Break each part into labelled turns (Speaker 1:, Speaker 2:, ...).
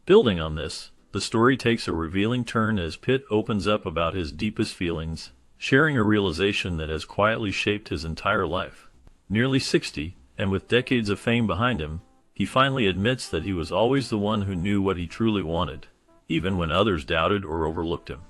Speaker 1: Building on this, the story takes a revealing turn as Pitt opens up about his deepest feelings, sharing a realization that has quietly shaped his entire life. Nearly 60, and with decades of fame behind him, he finally admits that he was always the one who knew what he truly wanted, even when others doubted or overlooked him.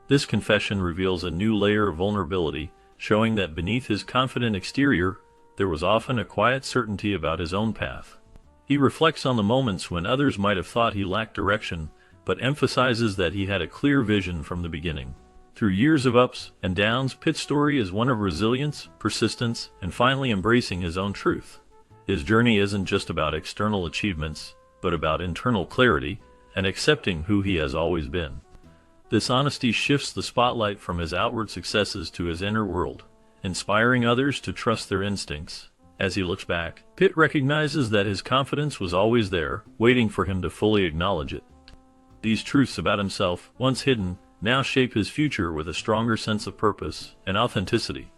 Speaker 1: This confession reveals a new layer of vulnerability, showing that beneath his confident exterior, there was often a quiet certainty about his own path. He reflects on the moments when others might have thought he lacked direction, but emphasizes that he had a clear vision from the beginning. Through years of ups and downs, Pitt's story is one of resilience, persistence, and finally embracing his own truth. His journey isn't just about external achievements, but about internal clarity and accepting who he has always been. This honesty shifts the spotlight from his outward successes to his inner world, inspiring others to trust their instincts. As he looks back, Pitt recognizes that his confidence was always there, waiting for him to fully acknowledge it. These truths about himself, once hidden, now shape his future with a stronger sense of purpose and authenticity.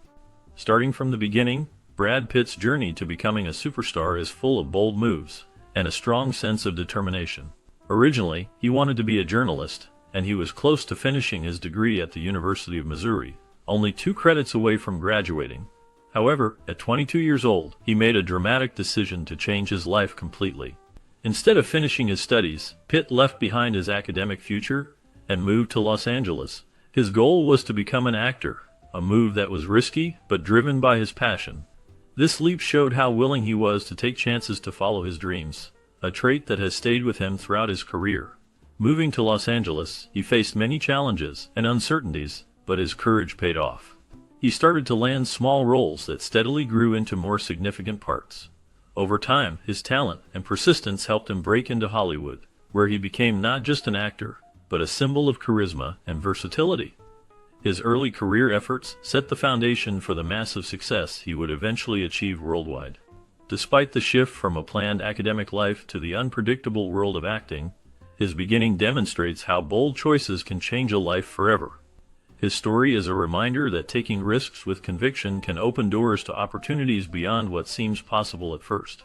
Speaker 1: Starting from the beginning, Brad Pitt's journey to becoming a superstar is full of bold moves and a strong sense of determination. Originally, he wanted to be a journalist, and he was close to finishing his degree at the University of Missouri, only 2 credits away from graduating. However, at 22 years old, he made a dramatic decision to change his life completely. Instead of finishing his studies, Pitt left behind his academic future and moved to Los Angeles. His goal was to become an actor, a move that was risky but driven by his passion. This leap showed how willing he was to take chances to follow his dreams, a trait that has stayed with him throughout his career. Moving to Los Angeles, he faced many challenges and uncertainties, but his courage paid off. He started to land small roles that steadily grew into more significant parts. Over time, his talent and persistence helped him break into Hollywood, where he became not just an actor, but a symbol of charisma and versatility. His early career efforts set the foundation for the massive success he would eventually achieve worldwide. Despite the shift from a planned academic life to the unpredictable world of acting, his beginning demonstrates how bold choices can change a life forever. His story is a reminder that taking risks with conviction can open doors to opportunities beyond what seems possible at first.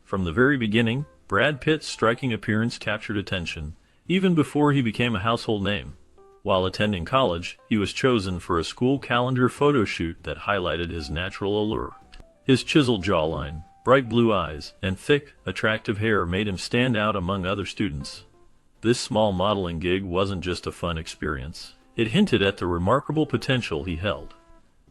Speaker 1: From the very beginning, Brad Pitt's striking appearance captured attention, even before he became a household name. While attending college, he was chosen for a school calendar photo shoot that highlighted his natural allure. His chiseled jawline, bright blue eyes, and thick, attractive hair made him stand out among other students. This small modeling gig wasn't just a fun experience. It hinted at the remarkable potential he held.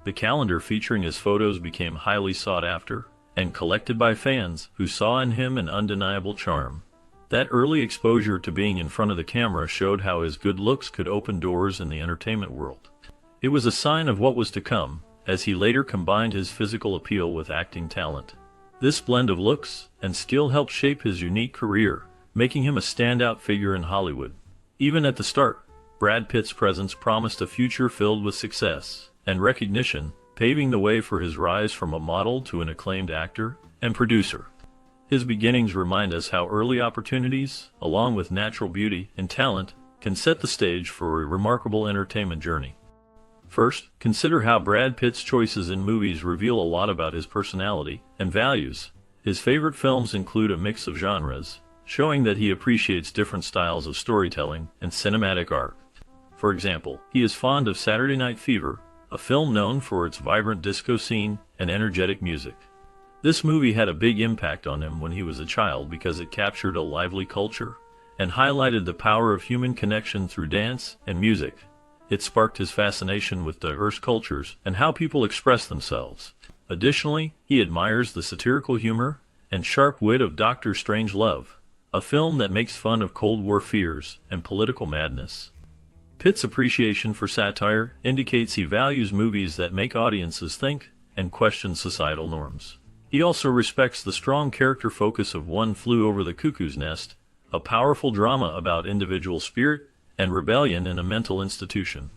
Speaker 1: The calendar featuring his photos became highly sought after and collected by fans who saw in him an undeniable charm. That early exposure to being in front of the camera showed how his good looks could open doors in the entertainment world. It was a sign of what was to come, as he later combined his physical appeal with acting talent. This blend of looks and skill helped shape his unique career, making him a standout figure in Hollywood. Even at the start, Brad Pitt's presence promised a future filled with success and recognition, paving the way for his rise from a model to an acclaimed actor and producer. His beginnings remind us how early opportunities, along with natural beauty and talent, can set the stage for a remarkable entertainment journey. First, consider how Brad Pitt's choices in movies reveal a lot about his personality and values. His favorite films include a mix of genres, showing that he appreciates different styles of storytelling and cinematic art. For example, he is fond of Saturday Night Fever, a film known for its vibrant disco scene and energetic music. This movie had a big impact on him when he was a child because it captured a lively culture and highlighted the power of human connection through dance and music. It sparked his fascination with diverse cultures and how people express themselves. Additionally, he admires the satirical humor and sharp wit of Dr. Strangelove, a film that makes fun of Cold War fears and political madness. Pitt's appreciation for satire indicates he values movies that make audiences think and question societal norms. He also respects the strong character focus of One Flew Over the Cuckoo's Nest, a powerful drama about individual spirit and rebellion in a mental institution.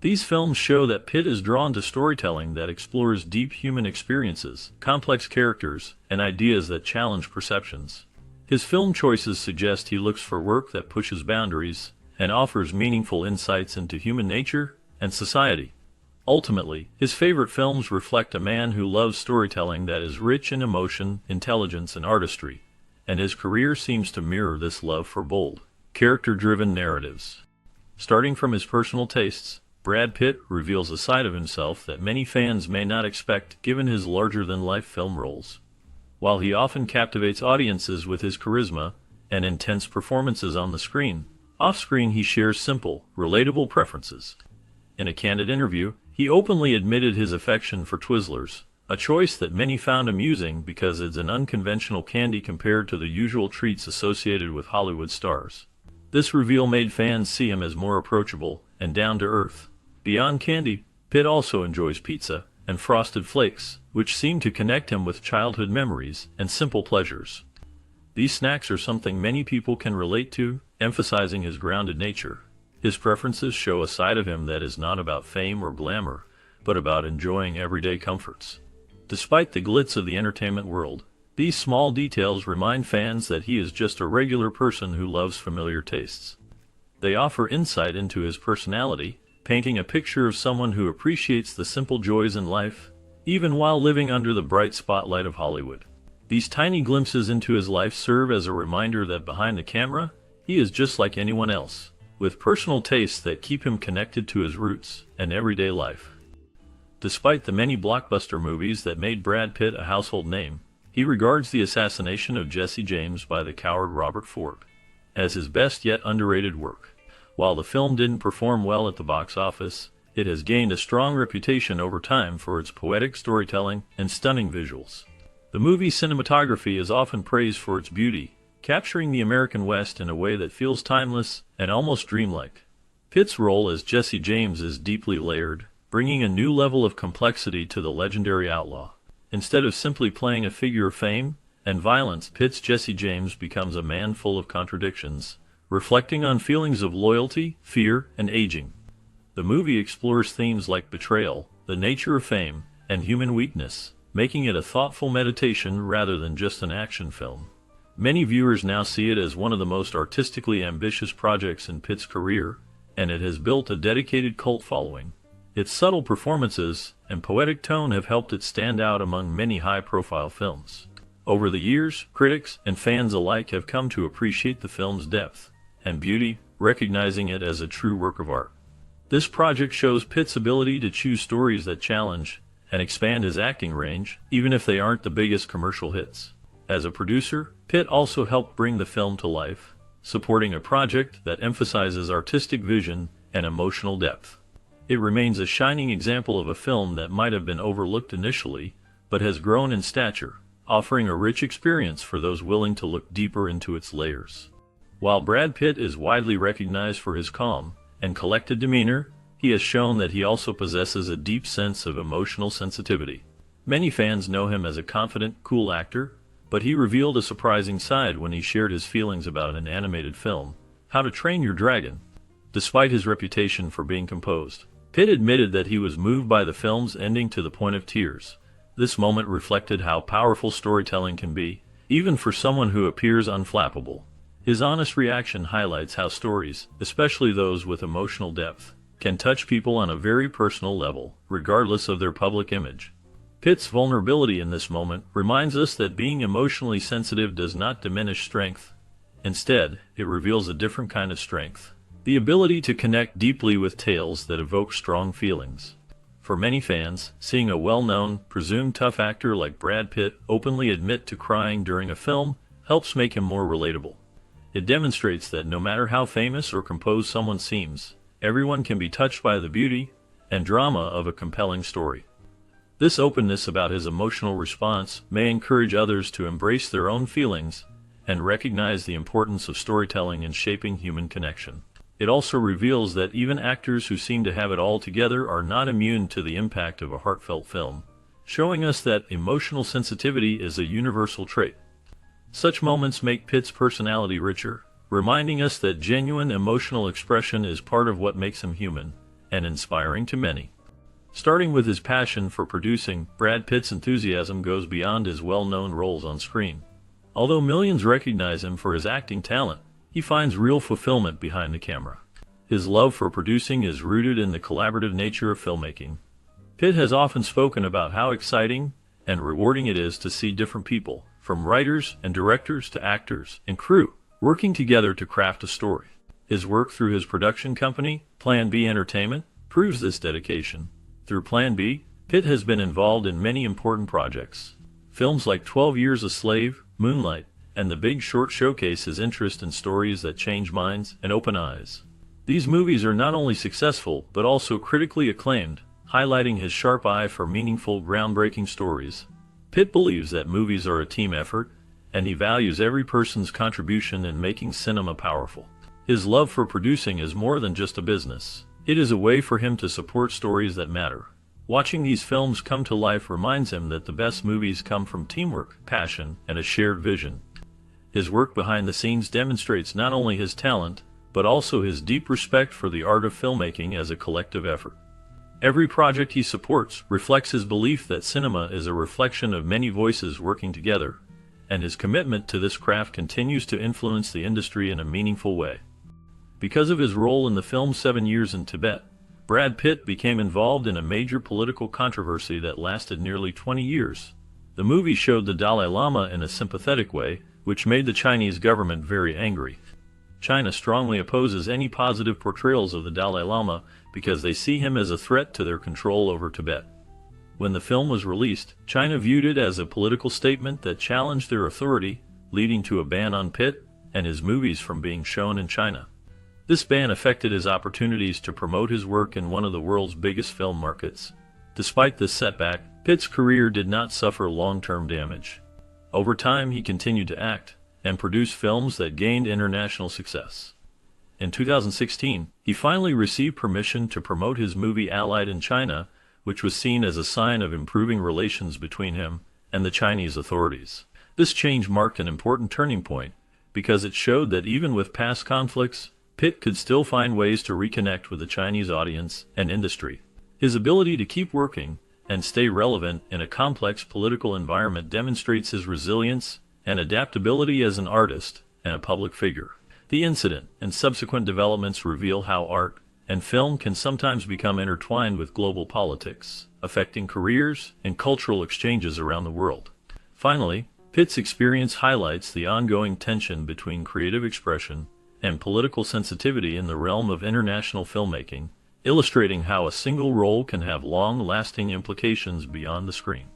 Speaker 1: These films show that Pitt is drawn to storytelling that explores deep human experiences, complex characters, and ideas that challenge perceptions. His film choices suggest he looks for work that pushes boundaries and offers meaningful insights into human nature and society. Ultimately, his favorite films reflect a man who loves storytelling that is rich in emotion, intelligence, and artistry, and his career seems to mirror this love for bold, character-driven narratives. Starting from his personal tastes, Brad Pitt reveals a side of himself that many fans may not expect given his larger-than-life film roles. While he often captivates audiences with his charisma and intense performances on the screen, off-screen he shares simple, relatable preferences. In a candid interview, he openly admitted his affection for Twizzlers, a choice that many found amusing because it's an unconventional candy compared to the usual treats associated with Hollywood stars. This reveal made fans see him as more approachable and down-to-earth. Beyond candy, Pitt also enjoys pizza and Frosted Flakes, which seem to connect him with childhood memories and simple pleasures. These snacks are something many people can relate to, emphasizing his grounded nature. His preferences show a side of him that is not about fame or glamour, but about enjoying everyday comforts. Despite the glitz of the entertainment world, these small details remind fans that he is just a regular person who loves familiar tastes. They offer insight into his personality, painting a picture of someone who appreciates the simple joys in life, even while living under the bright spotlight of Hollywood. These tiny glimpses into his life serve as a reminder that behind the camera, he is just like anyone else, with personal tastes that keep him connected to his roots and everyday life. Despite the many blockbuster movies that made Brad Pitt a household name, he regards the assassination of Jesse James by the coward Robert Ford as his best yet underrated work. While the film didn't perform well at the box office, it has gained a strong reputation over time for its poetic storytelling and stunning visuals. The movie's cinematography is often praised for its beauty, capturing the American West in a way that feels timeless and almost dreamlike. Pitt's role as Jesse James is deeply layered, bringing a new level of complexity to the legendary outlaw. Instead of simply playing a figure of fame and violence, Pitt's Jesse James becomes a man full of contradictions, reflecting on feelings of loyalty, fear, and aging. The movie explores themes like betrayal, the nature of fame, and human weakness, making it a thoughtful meditation rather than just an action film. Many viewers now see it as one of the most artistically ambitious projects in Pitt's career, and it has built a dedicated cult following. Its subtle performances and poetic tone have helped it stand out among many high-profile films. Over the years, critics and fans alike have come to appreciate the film's depth and beauty, recognizing it as a true work of art. This project shows Pitt's ability to choose stories that challenge and expand his acting range, even if they aren't the biggest commercial hits. As a producer, Pitt also helped bring the film to life, supporting a project that emphasizes artistic vision and emotional depth. It remains a shining example of a film that might have been overlooked initially, but has grown in stature, offering a rich experience for those willing to look deeper into its layers. While Brad Pitt is widely recognized for his calm and collected demeanor, he has shown that he also possesses a deep sense of emotional sensitivity. Many fans know him as a confident, cool actor, but he revealed a surprising side when he shared his feelings about an animated film, How to Train Your Dragon. Despite his reputation for being composed, Pitt admitted that he was moved by the film's ending to the point of tears. This moment reflected how powerful storytelling can be, even for someone who appears unflappable. His honest reaction highlights how stories, especially those with emotional depth, can touch people on a very personal level, regardless of their public image. Pitt's vulnerability in this moment reminds us that being emotionally sensitive does not diminish strength. Instead, it reveals a different kind of strength. The ability to connect deeply with tales that evoke strong feelings. For many fans, seeing a well-known, presumed tough actor like Brad Pitt openly admit to crying during a film helps make him more relatable. It demonstrates that no matter how famous or composed someone seems, everyone can be touched by the beauty and drama of a compelling story. This openness about his emotional response may encourage others to embrace their own feelings and recognize the importance of storytelling in shaping human connection. It also reveals that even actors who seem to have it all together are not immune to the impact of a heartfelt film, showing us that emotional sensitivity is a universal trait. Such moments make Pitt's personality richer, reminding us that genuine emotional expression is part of what makes him human and inspiring to many. Starting with his passion for producing, Brad Pitt's enthusiasm goes beyond his well-known roles on screen. Although millions recognize him for his acting talent, he finds real fulfillment behind the camera. His love for producing is rooted in the collaborative nature of filmmaking. Pitt has often spoken about how exciting and rewarding it is to see different people, from writers and directors to actors and crew, working together to craft a story. His work through his production company, Plan B Entertainment, proves this dedication. Through Plan B, Pitt has been involved in many important projects. Films like 12 Years a Slave, Moonlight, and The Big Short showcase his interest in stories that change minds and open eyes. These movies are not only successful but also critically acclaimed, highlighting his sharp eye for meaningful, groundbreaking stories. Pitt believes that movies are a team effort, and he values every person's contribution in making cinema powerful. His love for producing is more than just a business. It is a way for him to support stories that matter. Watching these films come to life reminds him that the best movies come from teamwork, passion, and a shared vision. His work behind the scenes demonstrates not only his talent, but also his deep respect for the art of filmmaking as a collective effort. Every project he supports reflects his belief that cinema is a reflection of many voices working together, and his commitment to this craft continues to influence the industry in a meaningful way. Because of his role in the film 7 Years in Tibet, Brad Pitt became involved in a major political controversy that lasted nearly 20 years. The movie showed the Dalai Lama in a sympathetic way, which made the Chinese government very angry. China strongly opposes any positive portrayals of the Dalai Lama because they see him as a threat to their control over Tibet. When the film was released, China viewed it as a political statement that challenged their authority, leading to a ban on Pitt and his movies from being shown in China. This ban affected his opportunities to promote his work in one of the world's biggest film markets. Despite this setback, Pitt's career did not suffer long-term damage. Over time, he continued to act and produce films that gained international success. In 2016, he finally received permission to promote his movie Allied in China, which was seen as a sign of improving relations between him and the Chinese authorities. This change marked an important turning point because it showed that even with past conflicts, Pitt could still find ways to reconnect with the Chinese audience and industry. His ability to keep working and stay relevant in a complex political environment demonstrates his resilience and adaptability as an artist and a public figure. The incident and subsequent developments reveal how art and film can sometimes become intertwined with global politics, affecting careers and cultural exchanges around the world. Finally, Pitt's experience highlights the ongoing tension between creative expression and political sensitivity in the realm of international filmmaking, illustrating how a single role can have long-lasting implications beyond the screen.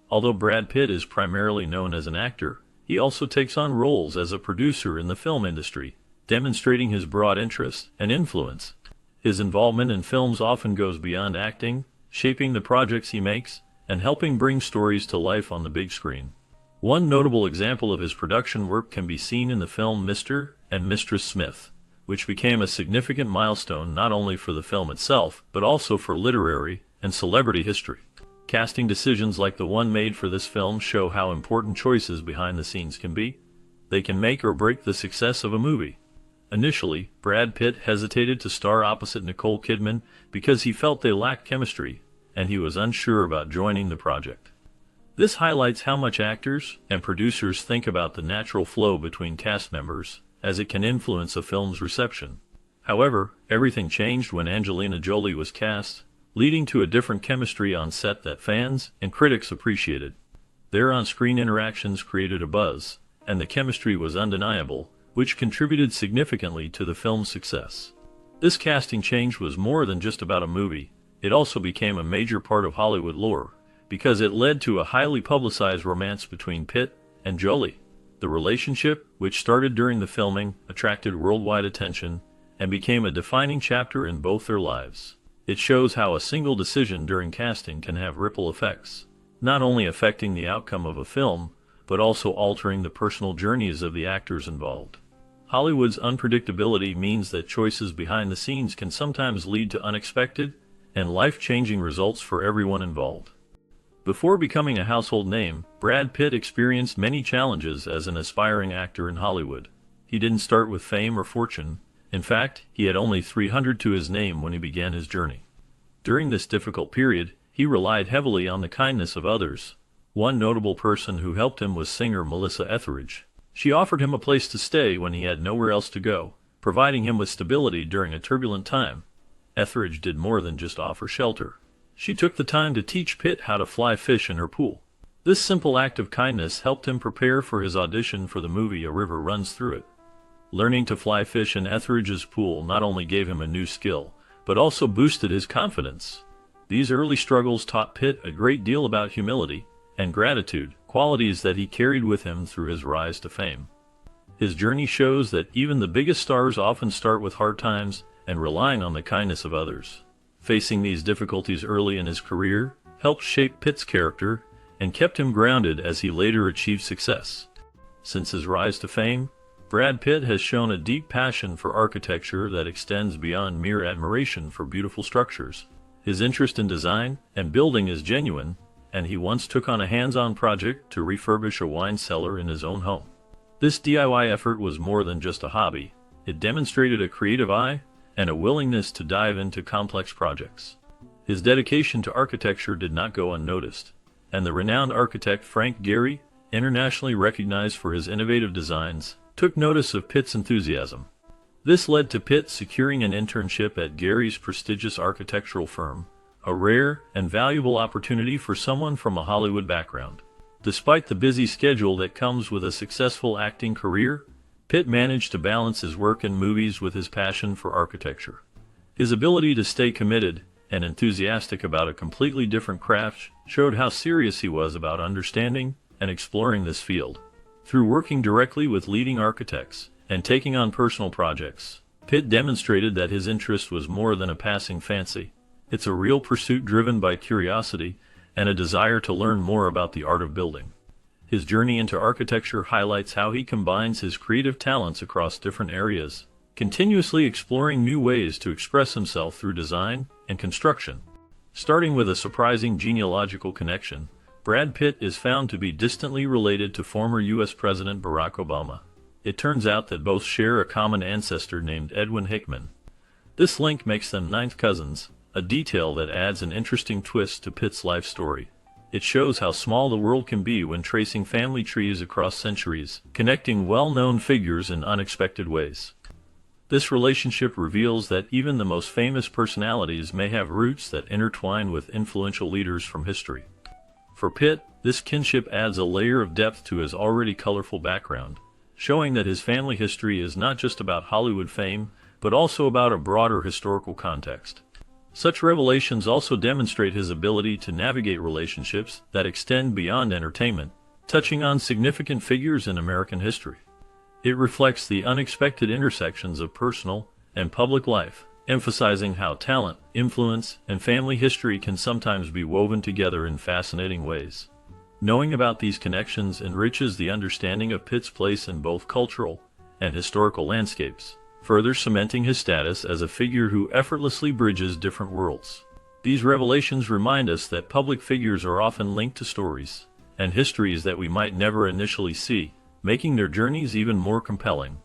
Speaker 1: Although Brad Pitt is primarily known as an actor, he also takes on roles as a producer in the film industry, demonstrating his broad interest and influence. His involvement in films often goes beyond acting, shaping the projects he makes and helping bring stories to life on the big screen. One notable example of his production work can be seen in the film Mr. and Mistress Smith, which became a significant milestone not only for the film itself, but also for literary and celebrity history. Casting decisions like the one made for this film show how important choices behind the scenes can be. They can make or break the success of a movie. Initially, Brad Pitt hesitated to star opposite Nicole Kidman because he felt they lacked chemistry, and he was unsure about joining the project. This highlights how much actors and producers think about the natural flow between cast members, as it can influence a film's reception. However, everything changed when Angelina Jolie was cast, leading to a different chemistry on set that fans and critics appreciated. Their on-screen interactions created a buzz, and the chemistry was undeniable, which contributed significantly to the film's success. This casting change was more than just about a movie. It also became a major part of Hollywood lore, because it led to a highly publicized romance between Pitt and Jolie. The relationship, which started during the filming, attracted worldwide attention and became a defining chapter in both their lives. It shows how a single decision during casting can have ripple effects, not only affecting the outcome of a film, but also altering the personal journeys of the actors involved. Hollywood's unpredictability means that choices behind the scenes can sometimes lead to unexpected and life-changing results for everyone involved. Before becoming a household name, Brad Pitt experienced many challenges as an aspiring actor in Hollywood. He didn't start with fame or fortune. In fact, he had only 300 to his name when he began his journey. During this difficult period, he relied heavily on the kindness of others. One notable person who helped him was singer Melissa Etheridge. She offered him a place to stay when he had nowhere else to go, providing him with stability during a turbulent time. Etheridge did more than just offer shelter. She took the time to teach Pitt how to fly fish in her pool. This simple act of kindness helped him prepare for his audition for the movie A River Runs Through It. Learning to fly fish in Etheridge's pool not only gave him a new skill, but also boosted his confidence. These early struggles taught Pitt a great deal about humility and gratitude, qualities that he carried with him through his rise to fame. His journey shows that even the biggest stars often start with hard times and relying on the kindness of others. Facing these difficulties early in his career helped shape Pitt's character and kept him grounded as he later achieved success. Since his rise to fame, Brad Pitt has shown a deep passion for architecture that extends beyond mere admiration for beautiful structures. His interest in design and building is genuine, and he once took on a hands-on project to refurbish a wine cellar in his own home. This DIY effort was more than just a hobby. It demonstrated a creative eye and a willingness to dive into complex projects. His dedication to architecture did not go unnoticed, and the renowned architect Frank Gehry, internationally recognized for his innovative designs, took notice of Pitt's enthusiasm. This led to Pitt securing an internship at Gehry's prestigious architectural firm, a rare and valuable opportunity for someone from a Hollywood background. Despite the busy schedule that comes with a successful acting career, Pitt managed to balance his work in movies with his passion for architecture. His ability to stay committed and enthusiastic about a completely different craft showed how serious he was about understanding and exploring this field. Through working directly with leading architects and taking on personal projects, Pitt demonstrated that his interest was more than a passing fancy. It's a real pursuit driven by curiosity and a desire to learn more about the art of building. His journey into architecture highlights how he combines his creative talents across different areas, continuously exploring new ways to express himself through design and construction. Starting with a surprising genealogical connection, Brad Pitt is found to be distantly related to former U.S. President Barack Obama. It turns out that both share a common ancestor named Edwin Hickman. This link makes them ninth cousins, a detail that adds an interesting twist to Pitt's life story. It shows how small the world can be when tracing family trees across centuries, connecting well-known figures in unexpected ways. This relationship reveals that even the most famous personalities may have roots that intertwine with influential leaders from history. For Pitt, this kinship adds a layer of depth to his already colorful background, showing that his family history is not just about Hollywood fame, but also about a broader historical context. Such revelations also demonstrate his ability to navigate relationships that extend beyond entertainment, touching on significant figures in American history. It reflects the unexpected intersections of personal and public life, emphasizing how talent, influence, and family history can sometimes be woven together in fascinating ways. Knowing about these connections enriches the understanding of Pitt's place in both cultural and historical landscapes, further cementing his status as a figure who effortlessly bridges different worlds. These revelations remind us that public figures are often linked to stories and histories that we might never initially see, making their journeys even more compelling.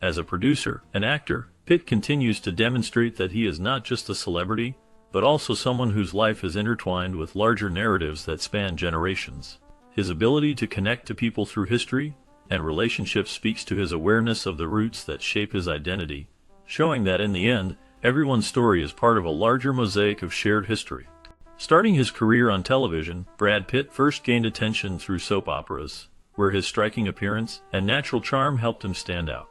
Speaker 1: As a producer and actor, Pitt continues to demonstrate that he is not just a celebrity, but also someone whose life is intertwined with larger narratives that span generations. His ability to connect to people through history and relationships speaks to his awareness of the roots that shape his identity, showing that in the end, everyone's story is part of a larger mosaic of shared history. Starting his career on television, Brad Pitt first gained attention through soap operas, where his striking appearance and natural charm helped him stand out.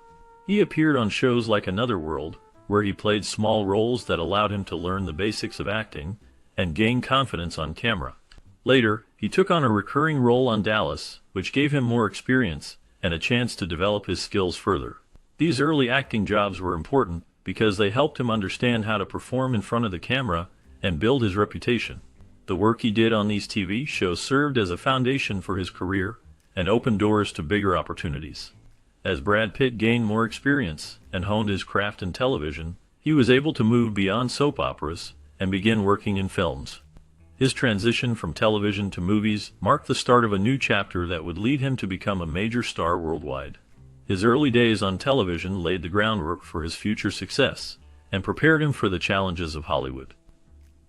Speaker 1: He appeared on shows like Another World, where he played small roles that allowed him to learn the basics of acting and gain confidence on camera. Later, he took on a recurring role on Dallas, which gave him more experience and a chance to develop his skills further. These early acting jobs were important because they helped him understand how to perform in front of the camera and build his reputation. The work he did on these TV shows served as a foundation for his career and opened doors to bigger opportunities. As Brad Pitt gained more experience and honed his craft in television, he was able to move beyond soap operas and begin working in films. His transition from television to movies marked the start of a new chapter that would lead him to become a major star worldwide. His early days on television laid the groundwork for his future success and prepared him for the challenges of Hollywood.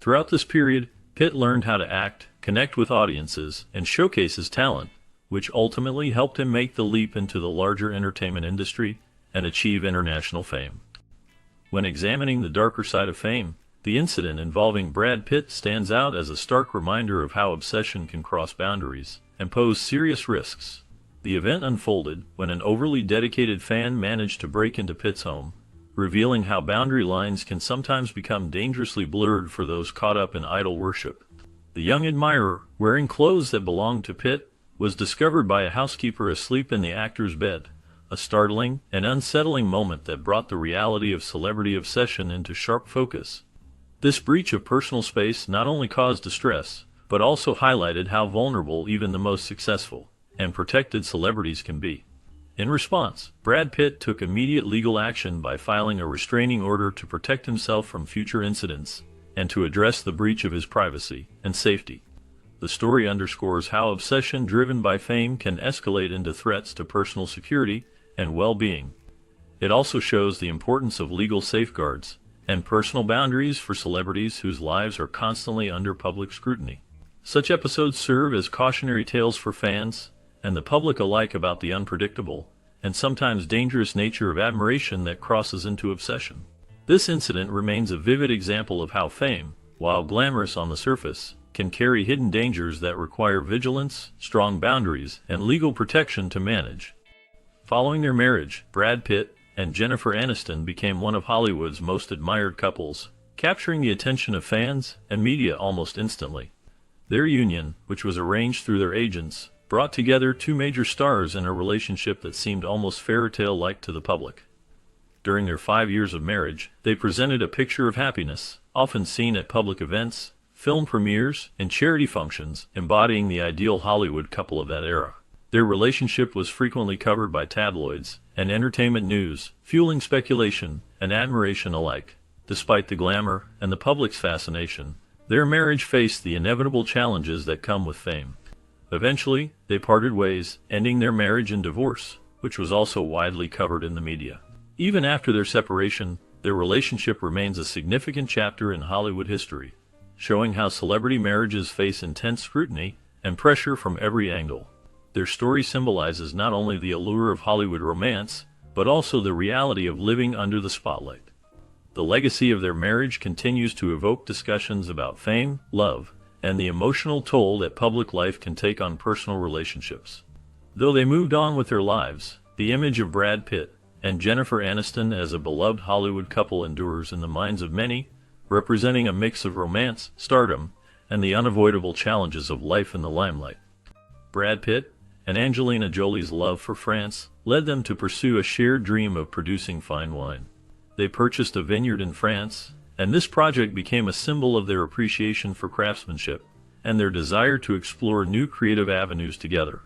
Speaker 1: Throughout this period, Pitt learned how to act, connect with audiences, and showcase his talent, which ultimately helped him make the leap into the larger entertainment industry and achieve international fame. When examining the darker side of fame, the incident involving Brad Pitt stands out as a stark reminder of how obsession can cross boundaries and posed serious risks. The event unfolded when an overly dedicated fan managed to break into Pitt's home, revealing how boundary lines can sometimes become dangerously blurred for those caught up in idol worship. The young admirer, wearing clothes that belonged to Pitt, was discovered by a housekeeper asleep in the actor's bed, a startling and unsettling moment that brought the reality of celebrity obsession into sharp focus. This breach of personal space not only caused distress, but also highlighted how vulnerable even the most successful and protected celebrities can be. In response, Brad Pitt took immediate legal action by filing a restraining order to protect himself from future incidents and to address the breach of his privacy and safety. The story underscores how obsession driven by fame can escalate into threats to personal security and well-being. It also shows the importance of legal safeguards and personal boundaries for celebrities whose lives are constantly under public scrutiny. Such episodes serve as cautionary tales for fans and the public alike about the unpredictable and sometimes dangerous nature of admiration that crosses into obsession. This incident remains a vivid example of how fame, while glamorous on the surface, can carry hidden dangers that require vigilance, strong boundaries, and legal protection to manage. Following their marriage, Brad Pitt and Jennifer Aniston became one of Hollywood's most admired couples, capturing the attention of fans and media almost instantly. Their union, which was arranged through their agents, brought together two major stars in a relationship that seemed almost fairy tale-like to the public. During their 5 years of marriage, they presented a picture of happiness, often seen at public events, film premieres, and charity functions, embodying the ideal Hollywood couple of that era. Their relationship was frequently covered by tabloids and entertainment news, fueling speculation and admiration alike. Despite the glamour and the public's fascination, their marriage faced the inevitable challenges that come with fame. Eventually, they parted ways, ending their marriage in divorce, which was also widely covered in the media. Even after their separation, their relationship remains a significant chapter in Hollywood history, showing how celebrity marriages face intense scrutiny and pressure from every angle. Their story symbolizes not only the allure of Hollywood romance, but also the reality of living under the spotlight. The legacy of their marriage continues to evoke discussions about fame, love, and the emotional toll that public life can take on personal relationships. Though they moved on with their lives, the image of Brad Pitt and Jennifer Aniston as a beloved Hollywood couple endures in the minds of many, representing a mix of romance, stardom, and the unavoidable challenges of life in the limelight. Brad Pitt and Angelina Jolie's love for France led them to pursue a shared dream of producing fine wine. They purchased a vineyard in France, and this project became a symbol of their appreciation for craftsmanship and their desire to explore new creative avenues together.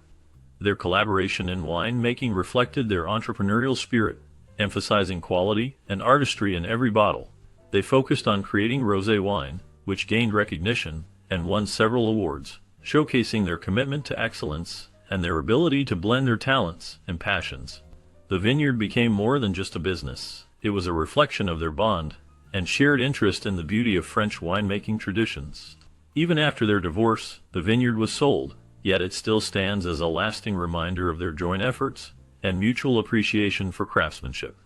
Speaker 1: Their collaboration in winemaking reflected their entrepreneurial spirit, emphasizing quality and artistry in every bottle. They focused on creating rosé wine, which gained recognition and won several awards, showcasing their commitment to excellence and their ability to blend their talents and passions. The vineyard became more than just a business. It was a reflection of their bond and shared interest in the beauty of French winemaking traditions. Even after their divorce, the vineyard was sold, yet it still stands as a lasting reminder of their joint efforts and mutual appreciation for craftsmanship.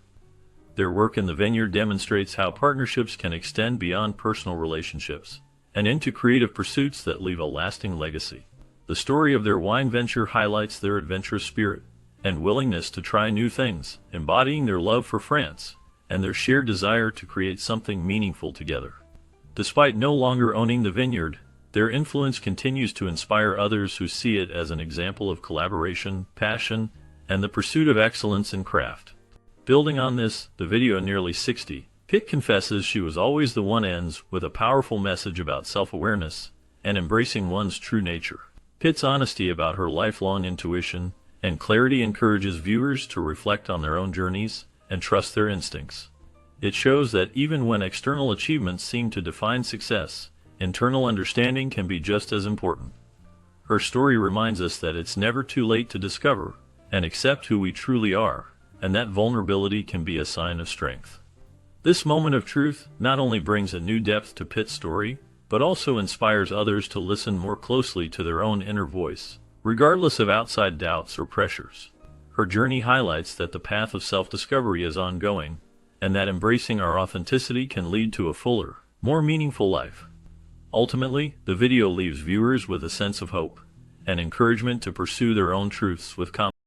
Speaker 1: Their work in the vineyard demonstrates how partnerships can extend beyond personal relationships and into creative pursuits that leave a lasting legacy. The story of their wine venture highlights their adventurous spirit and willingness to try new things, embodying their love for France and their shared desire to create something meaningful together. Despite no longer owning the vineyard, their influence continues to inspire others who see it as an example of collaboration, passion, and the pursuit of excellence in craft. Building on this, the video Nearly 60, Pitt confesses she was always the one ends with a powerful message about self-awareness and embracing one's true nature. Pitt's honesty about her lifelong intuition and clarity encourages viewers to reflect on their own journeys and trust their instincts. It shows that even when external achievements seem to define success, internal understanding can be just as important. Her story reminds us that it's never too late to discover and accept who we truly are, and that vulnerability can be a sign of strength. This moment of truth not only brings a new depth to Pitt's story, but also inspires others to listen more closely to their own inner voice, regardless of outside doubts or pressures. Her journey highlights that the path of self-discovery is ongoing, and that embracing our authenticity can lead to a fuller, more meaningful life. Ultimately, the video leaves viewers with a sense of hope and encouragement to pursue their own truths with confidence.